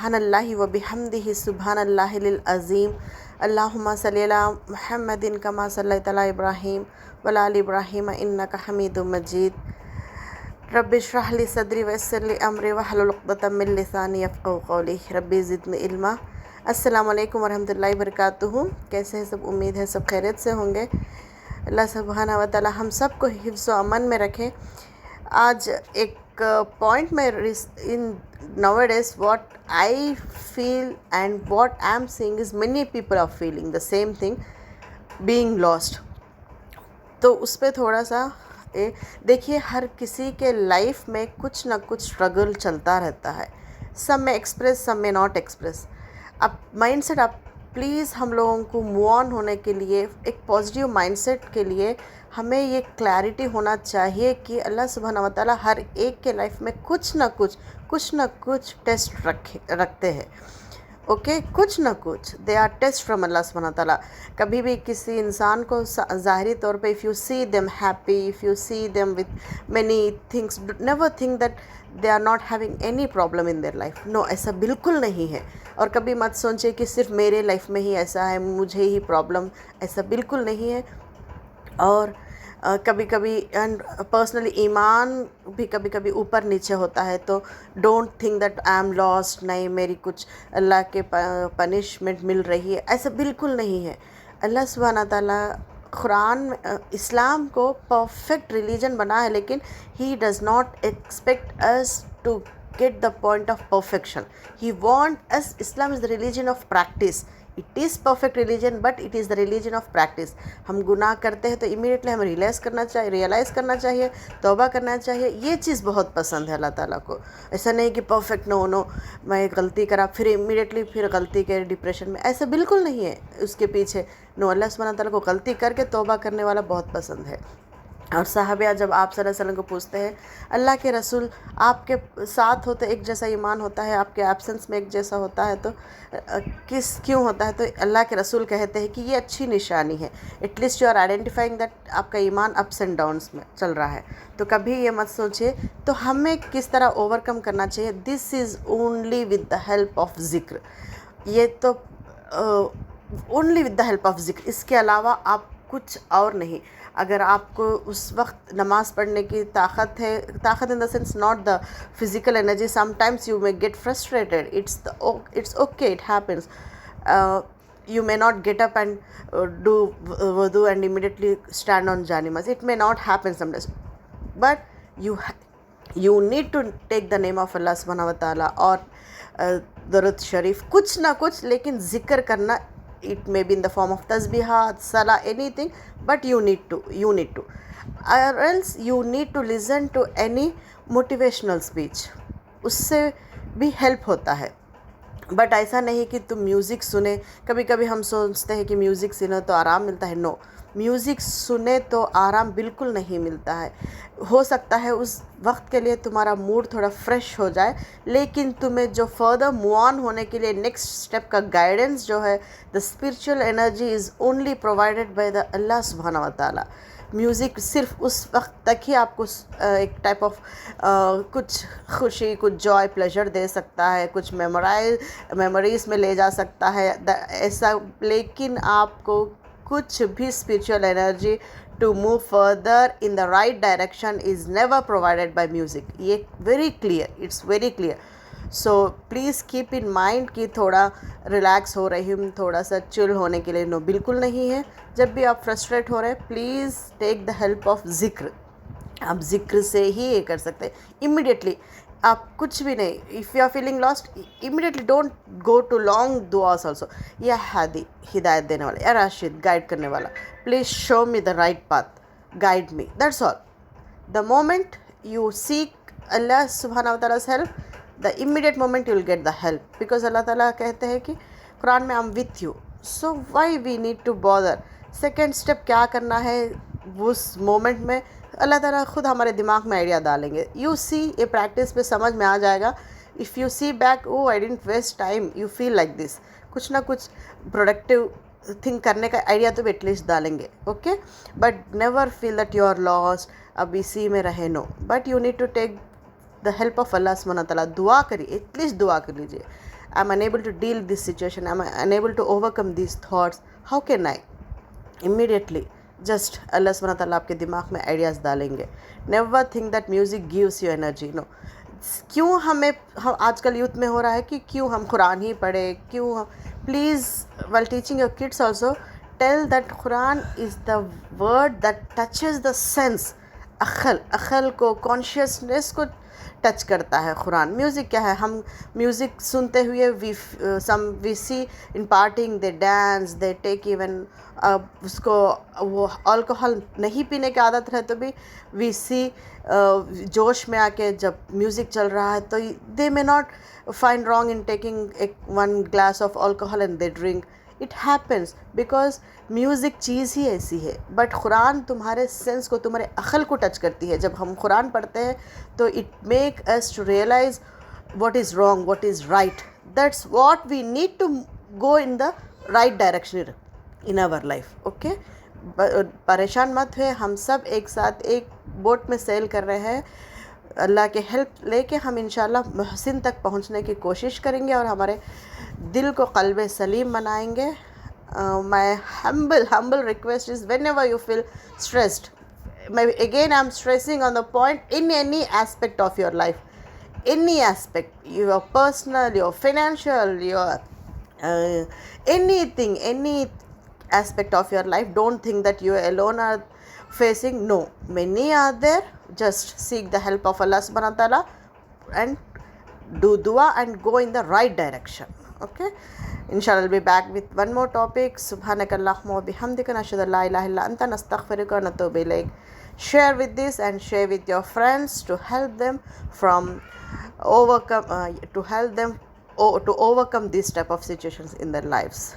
सुब्हानल्लाहि व बिहम्दिहि सुब्हानल्लाहिल अज़ीम। अल्लाहुम्मा सल्लि अला मुहम्मदिन कमा सल्लैता अला इब्राहीम व अला आलि इब्राहीम इन्नका हमीदुम मजीद। रब्बि इश्रह ली सदरी व यस्सिर ली अमरी वहलुल उक़दतम मिन लिसानी यफ़क़हू क़ौली। रब्बि ज़िदनी इल्मा। अस्सलामु अलैकुम वरहमतुल्लाहि वबरकातुहू। कैसे हैं सब? उम्मीद है सब खैरियत से होंगे। अल्लाह सुब्हानहू व तआला हम सब को हिफ्ज़ व अमन में रखें। आज एक पॉइंट में इन nowadays what I feel and what I am seeing is many people are feeling the same thing, being lost। तो उस पर थोड़ा सा देखिए, हर किसी के लाइफ में कुछ ना कुछ स्ट्रगल चलता रहता है। सब में एक्सप्रेस, सब में नॉट एक्सप्रेस। अब माइंडसेट, आप प्लीज़ हम लोगों को मूव ऑन होने के लिए, एक पॉजिटिव माइंडसेट के लिए हमें ये क्लैरिटी होना चाहिए कि अल्लाह सुब्हानहू व तआला हर एक के लाइफ में कुछ ना कुछ टेस्ट रखते हैं। ओके, कुछ ना कुछ दे आर टेस्ट फ्रॉम अल्लाह सुब्हानहू व तआला। कभी भी किसी इंसान को ज़ाहिरी तौर पे if you see them happy, if you see them with many things, never think that they are not having any problem in their life. No, ऐसा बिल्कुल नहीं है। और कभी मत सोचिए कि सिर्फ मेरे लाइफ में ही ऐसा है, मुझे ही प्रॉब्लम, ऐसा बिल्कुल नहीं है। और कभी कभी एंड पर्सनली ईमान भी कभी कभी ऊपर नीचे होता है। तो don't think that I am lost, नहीं मेरी कुछ अल्लाह के पनिशमेंट मिल रही है, ऐसा बिल्कुल नहीं है। अल्लाह सुब्हानहू तआला कुरान इस्लाम को परफेक्ट रिलीजन बना है, लेकिन he does not expect us to get the point of perfection. He want us, Islam is the religion of practice. It is perfect religion, but it is the religion of practice. हम गुनाह करते हैं तो immediately हमें realise करना चाहिए, तौबा करना चाहिए। ये चीज़ बहुत पसंद है अल्लाह ताला को। ऐसा नहीं कि परफेक्ट नो मैं गलती करा फिर इमीडिएटली फिर गलती के डिप्रेशन में, ऐसा बिल्कुल नहीं है उसके पीछे। नो, अल्लाह सुब्हानहू ताला को गलती करके तौबा करने वाला बहुत पसंद है। और साहबिया जब आप सल्लल्लाहु अलैहि वसल्लम को पूछते हैं, अल्लाह के रसूल आपके साथ होते एक जैसा ईमान होता है, आपके एब्सेंस में एक जैसा होता है, तो क्यों होता है? तो अल्लाह के रसूल कहते हैं कि ये अच्छी निशानी है। At least you are identifying that आपका ईमान अप्स एंड डाउन्स में चल रहा है। तो कभी ये मत सोचिए। तो हमें किस तरह ओवरकम करना चाहिए? This is only with the help of ज़िक्र। ये तो only with the help of ज़िक्र, इसके अलावा आप कुछ और नहीं। अगर आपको उस वक्त नमाज़ पढ़ने की ताकत है, ताकत in the sense not the physical energy, sometimes you may get frustrated, it's okay, it happens. you may not get up and do wudu and immediately stand on janimaz. It may not happen sometimes, but you need to take the name of Allah subhanahu wa ta'ala और दरूद शरीफ, कुछ ना कुछ, लेकिन ज़िक्र करना। It may be in the form of tasbihat, salah, anything, but you need to, or else you need to listen to any motivational speech, उससे भी हेल्प होता है। बट ऐसा नहीं कि तुम म्यूज़िक सुने। कभी कभी हम सोचते हैं कि म्यूज़िक सुने तो आराम मिलता है। नो, म्यूज़िक सुने तो आराम बिल्कुल नहीं मिलता है। हो सकता है उस वक्त के लिए तुम्हारा मूड थोड़ा फ्रेश हो जाए, लेकिन तुम्हें जो फर्दर मूव ऑन होने के लिए नेक्स्ट स्टेप का गाइडेंस जो है, the spiritual energy is only provided by the Allah सुब्हानहू व तआला। म्यूज़िक सिर्फ उस वक्त तक ही आपको एक टाइप ऑफ कुछ खुशी, कुछ जॉय, प्लेजर दे सकता है, कुछ मेमोरीज़ में ले जा सकता है ऐसा, लेकिन आपको कुछ भी spiritual energy to move further in the right direction is never provided by music. ये very clear, it's very clear. So please keep in mind कि थोड़ा रिलैक्स हो रही हूँ, थोड़ा सा चिल होने के लिए, नो बिल्कुल नहीं है। जब भी आप फ्रस्ट्रेट हो रहे हैं, please take the help of ज़िक्र। आप ज़िक्र से ही ये कर सकते हैं इमीडिएटली। आप कुछ भी नहीं, if you are feeling lost, immediately don't go to long दुआस ऑल्सो। या हादी, हिदायत देने वाला, या राशिद, गाइड करने वाला, please show me the right path, guide me, that's all. The moment you seek Allah subhanahu wa ta'ala's help, the immediate moment you will get the help, because Allah ta'ala कहते हैं कि कुरान में I'm with you, so why we need to bother। Second step क्या करना है उस moment में, अल्लाह ताला खुद हमारे दिमाग में आइडिया डालेंगे। यू सी, ये प्रैक्टिस पे समझ में आ जाएगा। If you see back, oh I didn't waste time, you feel like this, कुछ ना कुछ प्रोडक्टिव थिंक करने का आइडिया तो एटलीस्ट डालेंगे। Okay, but never feel that you are lost, अब इसी में रहे, no, but you need to take the help of Allah सुब्हानहू व तआला। दुआ करिए, एटलीस्ट दुआ कर लीजिए। I'm unable to deal with this situation, I'm unable to overcome these thoughts, how can I immediately just Allah subhanahu wa ta'ala आपके दिमाग में आइडियाज़ डालेंगे. Never think that music gives you energy. No, क्यों हम आजकल youth में हो रहा है कि क्यों हम कुरान ही पढ़े, क्यों हम, please while teaching your kids also tell that Quran is the word that touches the sense. अक्ल को, कॉन्शियसनेस को टच करता है कुरान. म्यूज़िक क्या है, हम म्यूज़िक सुनते हुए we see in parting they dance, they take even उसको वो अल्कोहल नहीं पीने की आदत है तो भी वी सी जोश में आके जब म्यूज़िक चल रहा है तो they may not find wrong in taking one glass of alcohol and they drink. It happens because music चीज़ ही ऐसी है. बट कुरान तुम्हारे सेंस को, तुम्हारे अक्ल को टच करती है. जब हम कुरान पढ़ते हैं तो it make us to realize what is wrong, what is right. That's what we need to go in the right direction in our life. Okay, परेशान मत हुए, हम सब एक साथ एक बोट में सेल कर रहे हैं. अल्लाह के हेल्प लेके हम इंशाल्लाह महसिन तक पहुंचने की कोशिश करेंगे और हमारे दिल को क़ल्ब सलीम बनाएंगे. My humble request is, whenever you feel stressed, again I'm stressing on the point, in any aspect of your life, any aspect, your personal, your financial, your anything, any aspect of your life, don't think that you alone are facing. No, many are there. Just seek the help of Allah subhanahu wa ta'ala and do dua and go in the right direction. Okay, inshallah I'll be back with one more topic. Subhanakallahumma wa bihamdika, nashhadu an la ilaha illa anta, nastaghfiruka wa natubu ilayk. Share with this and share with your friends to help them from overcome to overcome these type of situations in their lives.